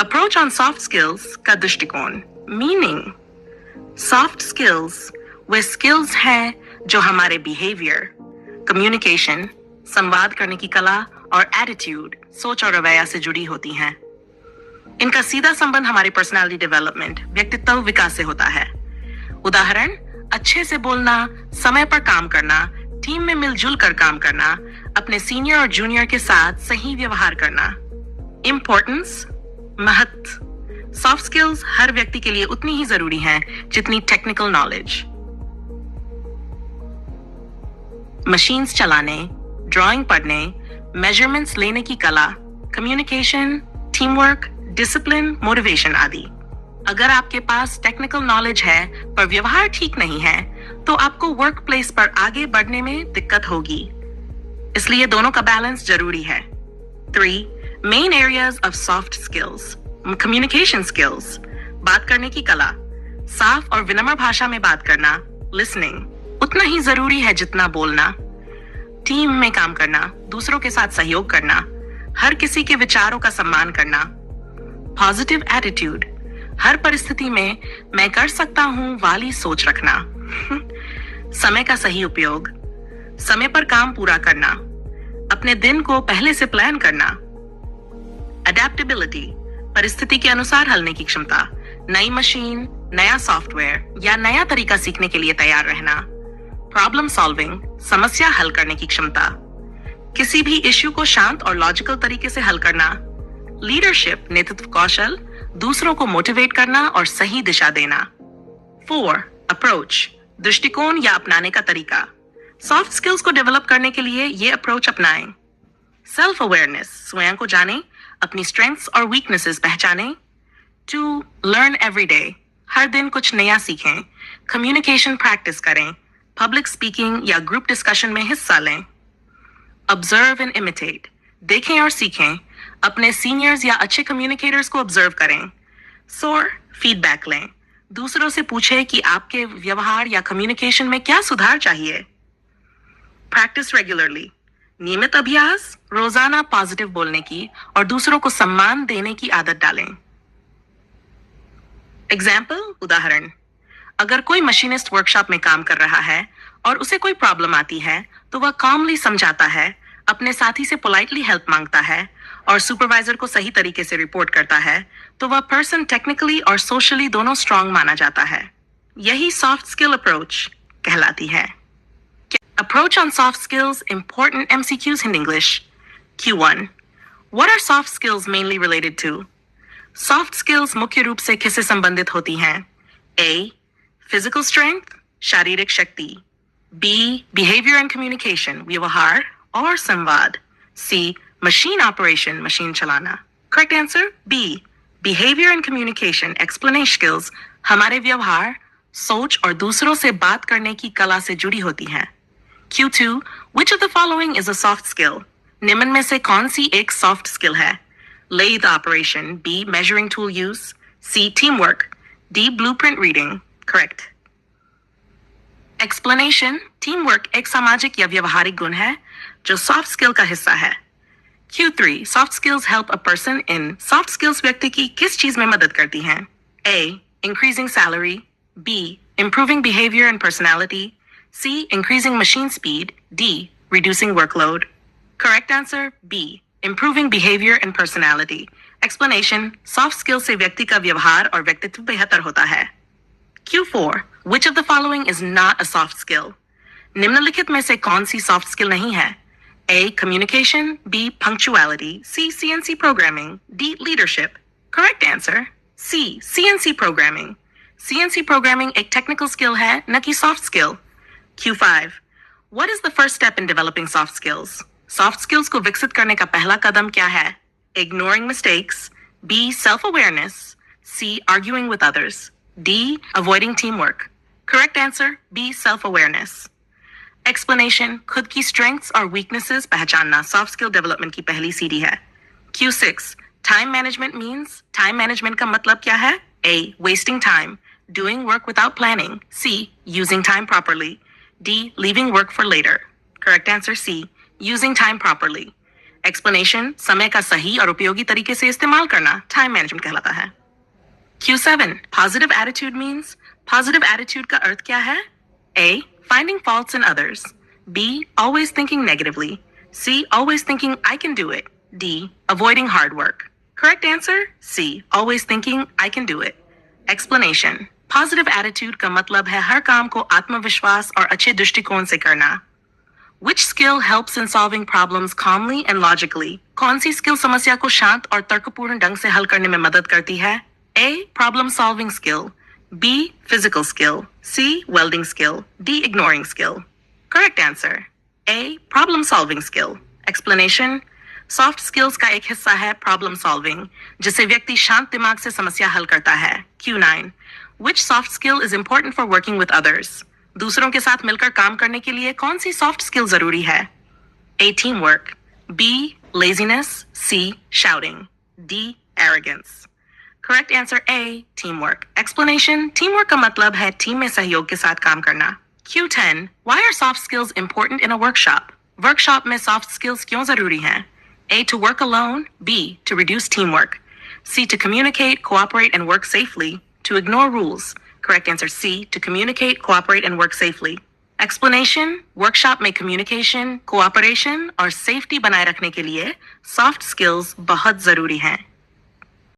Approach on soft skills का दृष्टिकोण, meaning. Soft skills वे skills हैं जो हमारे बिहेवियर, कम्युनिकेशन, संवाद करने की कला और एटीट्यूड, सोच और रवैया से जुड़ी होती हैं। इनका सीधा संबंध हमारे पर्सनालिटी डेवलपमेंट, व्यक्तित्व विकास से होता है। उदाहरण, अच्छे से बोलना, समय पर काम करना, टीम में मिलजुल कर काम करना, अपने सीनियर और जूनियर के साथ सही व्यवहार करना। इम्पोर्टेंस, महत्व। सॉफ्ट स्किल्स हर व्यक्ति के लिए उतनी ही जरूरी हैं जितनी टेक्निकल नॉलेज। मशीन्स चलाने, ड्राइंग पढ़ने, मेजरमेंट्स लेने की कला, communication, team work, discipline, motivation आदि। अगर आपके पास टेक्निकल नॉलेज है पर व्यवहार ठीक नहीं है तो आपको वर्क प्लेस पर आगे बढ़ने में दिक्कत होगी। इसलिए दोनों का बैलेंस जरूरी है। 3. Main areas of soft skills. Communication skills, बात करने की कला, साफ और विनम्र भाषा में बात करना, लिसनिंग, उतना ही जरूरी है जितना बोलना। टीम में काम करना, दूसरों के साथ सहयोग करना, हर किसी के विचारों का सम्मान करना। पॉजिटिव एटीट्यूड, हर परिस्थिति में मैं कर सकता हूं वाली सोच रखना। समय का सही उपयोग, समय पर काम पूरा करना, अपने दिन को पहले से प्लान करना। अडेप्टेबिलिटी, परिस्थिति के अनुसार हलने की क्षमता, नई मशीन, नया सॉफ्टवेयर या नया तरीका सीखने के लिए तैयार रहना। प्रॉब्लम सॉल्विंग, समस्या हल करने की क्षमता, किसी भी इश्यू को शांत और लॉजिकल तरीके से हल करना। लीडरशिप, नेतृत्व कौशल, दूसरों को मोटिवेट करना और सही दिशा देना। 4. अप्रोच, दृष्टिकोण या अपनाने का तरीका। सॉफ्ट स्किल्स को डेवलप करने के लिए ये अप्रोच अपनाएं। सेल्फ अवेयरनेस, स्वयं को जानें, अपनी स्ट्रेंथ्स और वीकनेसेस पहचानें। 2. लर्न एवरी डे, हर दिन कुछ नया सीखें। कम्युनिकेशन प्रैक्टिस करें, पब्लिक स्पीकिंग या ग्रुप डिस्कशन में हिस्सा लें। ऑब्जर्व एंड इमिटेट, देखें और सीखें, अपने सीनियर्स या अच्छे कम्युनिकेटर्स को ऑब्जर्व करें। सोर, फीडबैक लें, दूसरों से पूछें कि आपके व्यवहार या कम्युनिकेशन में क्या सुधार चाहिए। प्रैक्टिस रेगुलरली, नियमित अभ्यास, रोजाना पॉजिटिव बोलने की और दूसरों को सम्मान देने की आदत डालें। एग्जाम्पल, उदाहरण, अगर कोई मशीनिस्ट वर्कशॉप में काम कर रहा है और उसे कोई प्रॉब्लम आती है तो वह कामली समझाता है, अपने साथी से पोलाइटली हेल्प मांगता है और सुपरवाइजर को सही तरीके से रिपोर्ट करता है तो वह पर्सन टेक्निकली और सोशली दोनों स्ट्रांग माना जाता है। यही सॉफ्ट स्किल अप्रोच कहलाती है। Approach on soft skills, important MCQs in English. Q1. What are soft skills mainly related to? Soft skills मुख्य रूप से किससे संबंधित होती हैं? A. फिजिकल स्ट्रेंथ, शारीरिक शक्ति। B. बिहेवियर एंड कम्युनिकेशन, व्यवहार और संवाद। C. मशीन ऑपरेशन, मशीन चलाना। Correct answer B. Behaviour and communication explanation skills हमारे व्यवहार, सोच और दूसरों से बात करने की कला से जुड़ी होती हैं। Q2. Which of the following is a soft skill? निम्न में से कौन सी एक सॉफ्ट स्किल है? Lathe operation, B. measuring tool use, C. teamwork, D. blueprint reading. Correct. Explanation, teamwork एक सामाजिक या व्यवहारिक गुण है जो सॉफ्ट स्किल का हिस्सा है। Q3. Soft skills help a person in. Soft skills व्यक्ति की किस चीज में मदद करती हैं? A. Increasing salary, B. Improving behavior and personality, C. Increasing machine speed, D. Reducing workload. Correct answer B. Improving behavior and personality. Explanation, soft skills से व्यक्ति का व्यवहार और व्यक्तित्व बेहतर होता है। Q4. Which of the following is not a soft skill? निम्नलिखित में से कौन सी सॉफ्ट स्किल नहीं है? A. Communication, B. Punctuality, C. CNC programming, D. Leadership. Correct answer C. CNC programming. CNC programming एक टेक्निकल स्किल है न कि soft skill. Q5. What is the first step in developing soft skills? Soft skills को विकसित करने का पहला कदम क्या है? Ignoring mistakes, B. Self-awareness, C. Arguing with others, D. Avoiding teamwork. Correct answer B. Self-awareness. Explanation, खुद की strengths और weaknesses पहचानना सॉफ्ट स्किल डेवलपमेंट की पहली सीढ़ी है। Q6. Time management means, time management का मतलब क्या है? A. Wasting time, doing work without planning, C. Using time properly, D. Leaving work for later. Correct answer C. Using time properly. Explanation, समय का सही और उपयोगी तरीके से इस्तेमाल करना टाइम मैनेजमेंट कहलाता है। Q7, positive attitude means. Positive attitude का अर्थ क्या है? A, finding faults in others. B, always thinking negatively. C, always thinking I can do it. D, avoiding hard work. Correct answer? C, always thinking I can do it. Explanation. Positive attitude का मतलब है हर काम को आत्मविश्वास और अच्छे दृष्टिकोण से करना। Which skill helps in solving problems calmly and logically? कौन सी स्किल समस्या को शांत और तर्कपूर्ण ढंग से हल करने में मदद करती है? A, problem solving skill. B, physical skill. C, welding skill. D, ignoring skill. Correct answer. A, problem solving skill. Explanation. Soft skills का एक हिस्सा है प्रॉब्लम सॉल्विंग, जिससे व्यक्ति शांत दिमाग से समस्या हल करता है। Q9. Which soft skill is important for working with others? दूसरों के साथ मिलकर काम करने के लिए कौन सी सॉफ्ट स्किल जरूरी है? A, teamwork. B, laziness. C, shouting. D, arrogance. Correct answer A, teamwork. Explanation. Teamwork का मतलब है टीम में सहयोग के साथ काम करना। Q10. Why are soft skills important in a workshop? Workshop में सॉफ्ट स्किल्स क्यों जरूरी हैं? A, to work alone. B, to reduce teamwork. C, to communicate, cooperate, and work safely. To ignore rules. Correct answer C, to communicate, cooperate, and work safely. Explanation. Workshop में communication, cooperation और safety बनाए रखने के लिए soft skills बहुत जरूरी हैं।